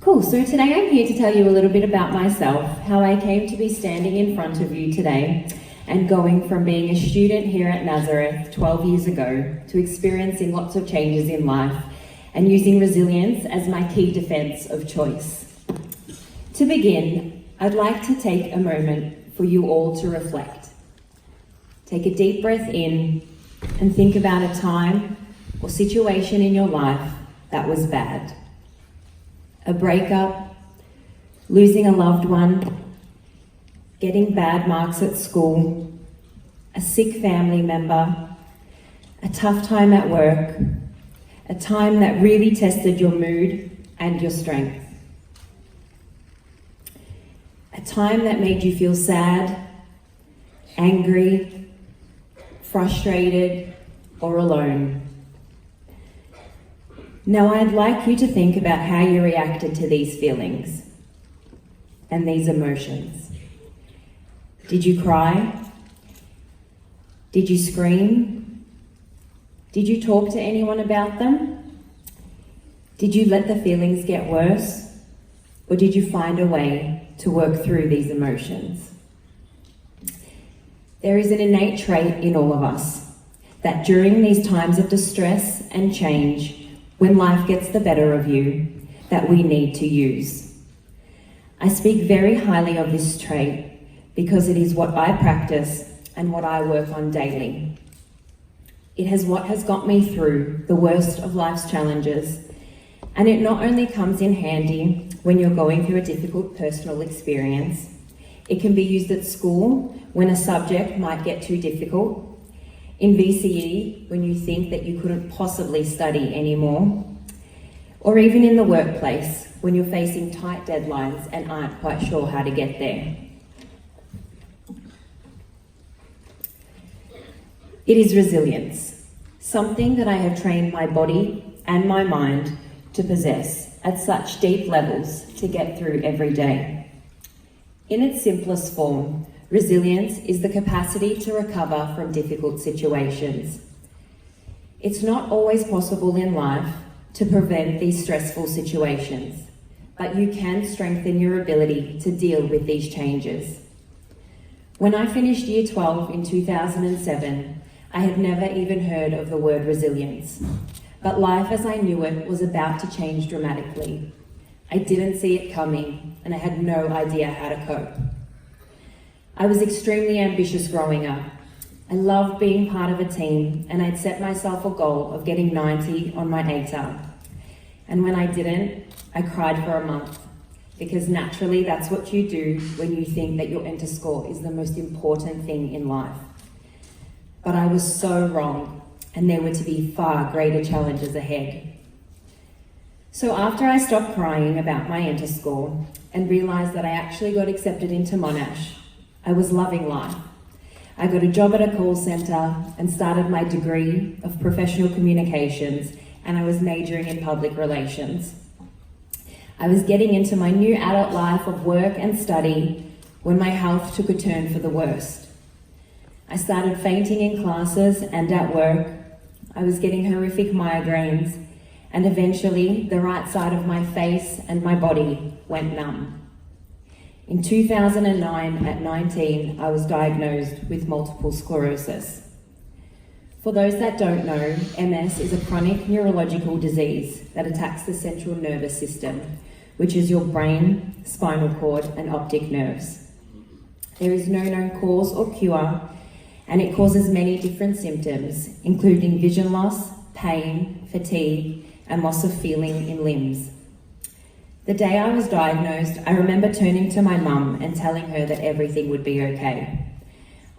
Cool, so today I'm here to tell you a little bit about myself, how I came to be standing in front of you today, and going from being a student here at Nazareth 12 years ago to experiencing lots of changes in life and using resilience as my key defense of choice. To begin, I'd like to take a moment for you all to reflect. Take a deep breath in and think about a time or situation in your life that was bad. A breakup, losing a loved one, getting bad marks at school, a sick family member, a tough time at work, a time that really tested your mood and your strength. A time that made you feel sad, angry, frustrated, or alone. Now I'd like you to think about how you reacted to these feelings and these emotions. Did you cry? Did you scream? Did you talk to anyone about them? Did you let the feelings get worse? Or did you find a way to work through these emotions? There is an innate trait in all of us that during these times of distress and change, when life gets the better of you, that we need to use. I speak very highly of this trait because it is what I practice and what I work on daily. It is what has got me through the worst of life's challenges, and it not only comes in handy when you're going through a difficult personal experience, it can be used at school when a subject might get too difficult, in VCE when you think that you couldn't possibly study anymore, or even in the workplace when you're facing tight deadlines and aren't quite sure how to get there. It is resilience, something that I have trained my body and my mind to possess at such deep levels to get through every day. In its simplest form, resilience is the capacity to recover from difficult situations. It's not always possible in life to prevent these stressful situations, but you can strengthen your ability to deal with these changes. When I finished Year 12 in 2007, I had never even heard of the word resilience, but life as I knew it was about to change dramatically. I didn't see it coming, and I had no idea how to cope. I was extremely ambitious growing up. I loved being part of a team, and I'd set myself a goal of getting 90 on my ATAR. And when I didn't, I cried for a month, because naturally that's what you do when you think that your enter score is the most important thing in life. But I was so wrong, and there were to be far greater challenges ahead. So after I stopped crying about my enter score and realised that I actually got accepted into Monash, I was loving life. I got a job at a call centre and started my degree of professional communications, and I was majoring in public relations. I was getting into my new adult life of work and study when my health took a turn for the worst. I started fainting in classes and at work. I was getting horrific migraines, and eventually the right side of my face and my body went numb. In 2009, at 19, I was diagnosed with multiple sclerosis. For those that don't know, MS is a chronic neurological disease that attacks the central nervous system, which is your brain, spinal cord, and optic nerves. There is no known cause or cure, and it causes many different symptoms, including vision loss, pain, fatigue, and loss of feeling in limbs. The day I was diagnosed, I remember turning to my mum and telling her that everything would be okay.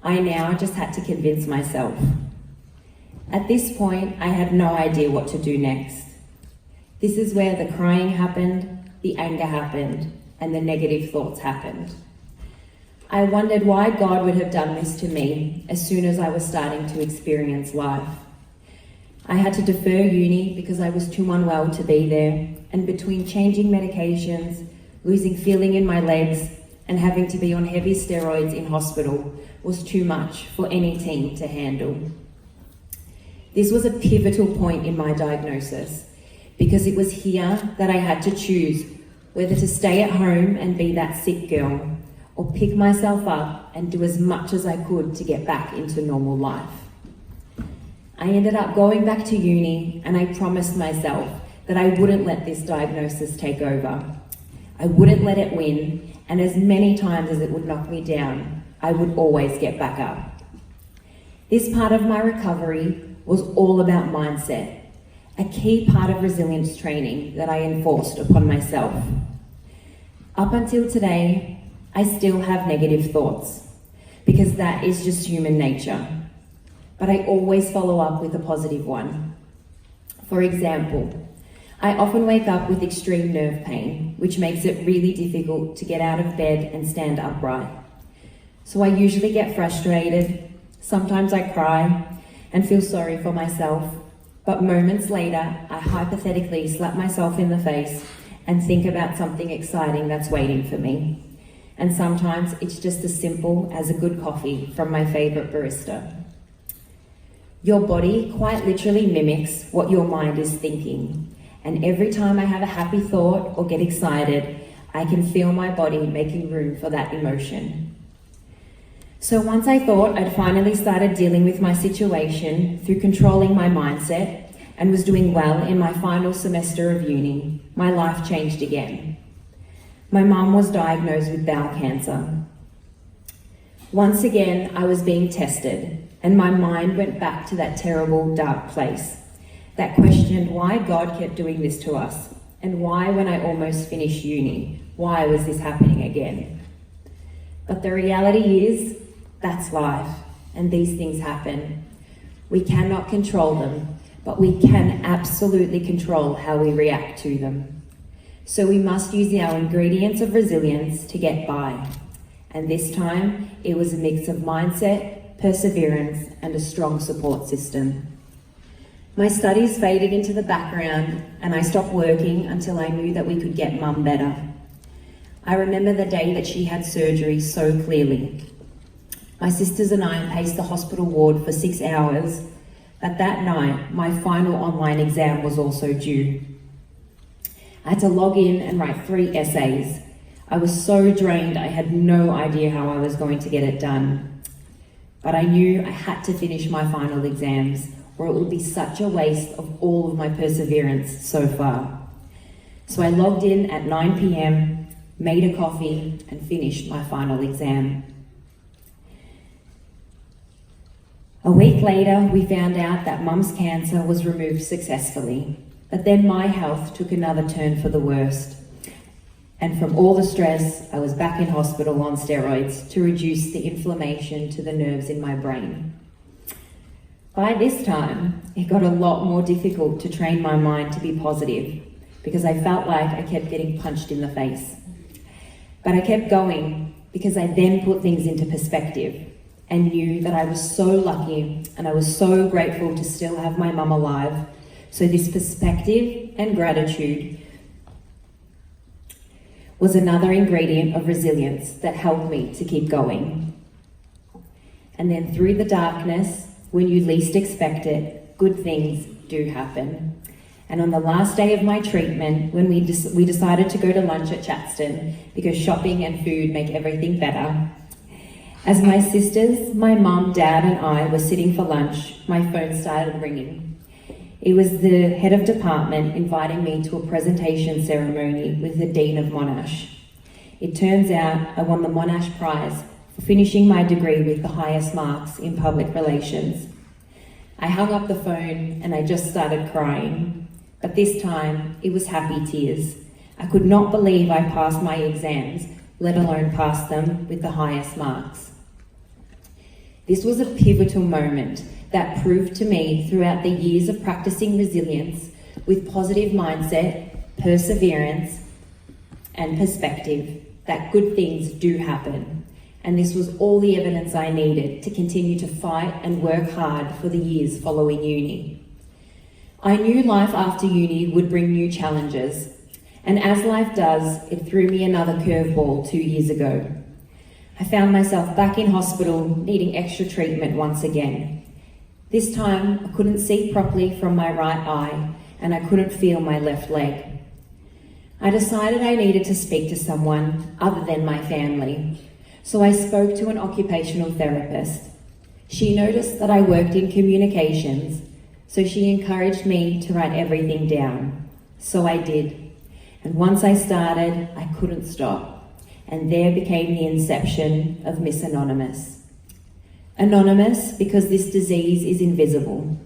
I now just had to convince myself. At this point, I had no idea what to do next. This is where the crying happened, the anger happened, and the negative thoughts happened. I wondered why God would have done this to me as soon as I was starting to experience life. I had to defer uni because I was too unwell to be there, and between changing medications, losing feeling in my legs, and having to be on heavy steroids in hospital was too much for any team to handle. This was a pivotal point in my diagnosis because it was here that I had to choose whether to stay at home and be that sick girl, or pick myself up and do as much as I could to get back into normal life. I ended up going back to uni, and I promised myself that I wouldn't let this diagnosis take over. I wouldn't let it win, and as many times as it would knock me down, I would always get back up. This part of my recovery was all about mindset, a key part of resilience training that I enforced upon myself. Up until today, I still have negative thoughts, because that is just human nature. But I always follow up with a positive one. For example, I often wake up with extreme nerve pain, which makes it really difficult to get out of bed and stand upright. So I usually get frustrated, sometimes I cry and feel sorry for myself, but moments later, I hypothetically slap myself in the face and think about something exciting that's waiting for me. And sometimes it's just as simple as a good coffee from my favorite barista. Your body quite literally mimics what your mind is thinking. And every time I have a happy thought or get excited, I can feel my body making room for that emotion. So once I thought I'd finally started dealing with my situation through controlling my mindset and was doing well in my final semester of uni, my life changed again. My mum was diagnosed with bowel cancer. Once again, I was being tested, and my mind went back to that terrible, dark place that questioned why God kept doing this to us, and why, when I almost finished uni, why was this happening again? But the reality is, that's life, and these things happen. We cannot control them, but we can absolutely control how we react to them. So we must use our ingredients of resilience to get by. And this time, it was a mix of mindset, perseverance, and a strong support system. My studies faded into the background, and I stopped working until I knew that we could get Mum better. I remember the day that she had surgery so clearly. My sisters and I paced the hospital ward for 6 hours, but that night, my final online exam was also due. I had to log in and write 3 essays. I was so drained, I had no idea how I was going to get it done. But I knew I had to finish my final exams, or it would be such a waste of all of my perseverance so far. So I logged in at 9 p.m, made a coffee, and finished my final exam. A week later, we found out that Mum's cancer was removed successfully, but then my health took another turn for the worst. And from all the stress, I was back in hospital on steroids to reduce the inflammation to the nerves in my brain. By this time, it got a lot more difficult to train my mind to be positive, because I felt like I kept getting punched in the face. But I kept going because I then put things into perspective and knew that I was so lucky and I was so grateful to still have my mum alive. So this perspective and gratitude was another ingredient of resilience that helped me to keep going. And then through the darkness, when you least expect it, good things do happen. And on the last day of my treatment, when we decided to go to lunch at Chatston, because shopping and food make everything better, as my sisters, my mum, dad and I were sitting for lunch, my phone started ringing. It was the head of department inviting me to a presentation ceremony with the Dean of Monash. It turns out I won the Monash Prize for finishing my degree with the highest marks in public relations. I hung up the phone and I just started crying, but this time it was happy tears. I could not believe I passed my exams, let alone passed them with the highest marks. This was a pivotal moment that proved to me throughout the years of practicing resilience with positive mindset, perseverance, and perspective that good things do happen. And this was all the evidence I needed to continue to fight and work hard for the years following uni. I knew life after uni would bring new challenges, and as life does, it threw me another curveball 2 years ago. I found myself back in hospital needing extra treatment once again. This time, I couldn't see properly from my right eye, and I couldn't feel my left leg. I decided I needed to speak to someone other than my family, so I spoke to an occupational therapist. She noticed that I worked in communications, so she encouraged me to write everything down. So I did. And once I started, I couldn't stop. And there became the inception of Miss Anonymous. Anonymous because this disease is invisible.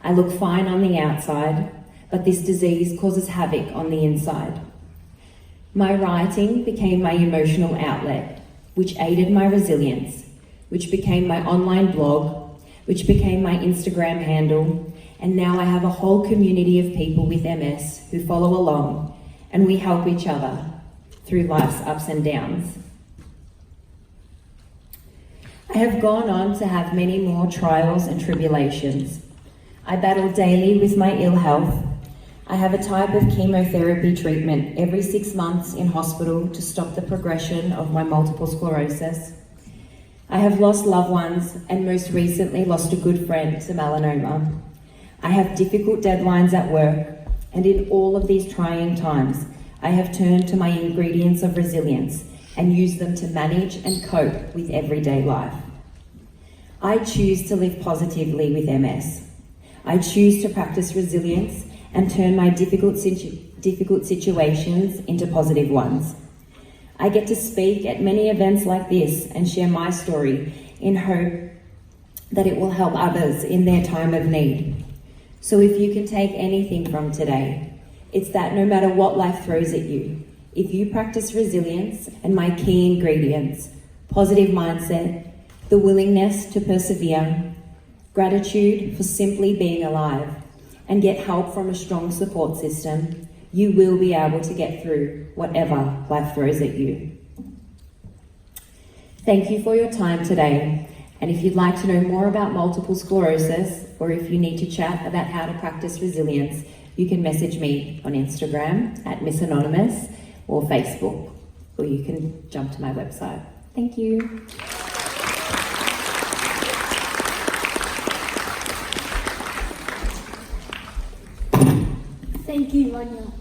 I look fine on the outside, but this disease causes havoc on the inside. My writing became my emotional outlet, which aided my resilience, which became my online blog, which became my Instagram handle, and now I have a whole community of people with MS who follow along, and we help each other through life's ups and downs. I have gone on to have many more trials and tribulations. I battle daily with my ill health. I have a type of chemotherapy treatment every 6 months in hospital to stop the progression of my multiple sclerosis. I have lost loved ones and most recently lost a good friend to melanoma. I have difficult deadlines at work, and in all of these trying times, I have turned to my ingredients of resilience and used them to manage and cope with everyday life. I choose to live positively with MS. I choose to practice resilience and turn my difficult situations into positive ones. I get to speak at many events like this and share my story in hope that it will help others in their time of need. So if you can take anything from today, it's that no matter what life throws at you, if you practice resilience and my key ingredients, positive mindset, the willingness to persevere, gratitude for simply being alive, and get help from a strong support system, you will be able to get through whatever life throws at you. Thank you for your time today. And if you'd like to know more about multiple sclerosis, or if you need to chat about how to practice resilience, you can message me on Instagram at Miss Anonymous or Facebook, or you can jump to my website. Thank you. Thank you, Rania.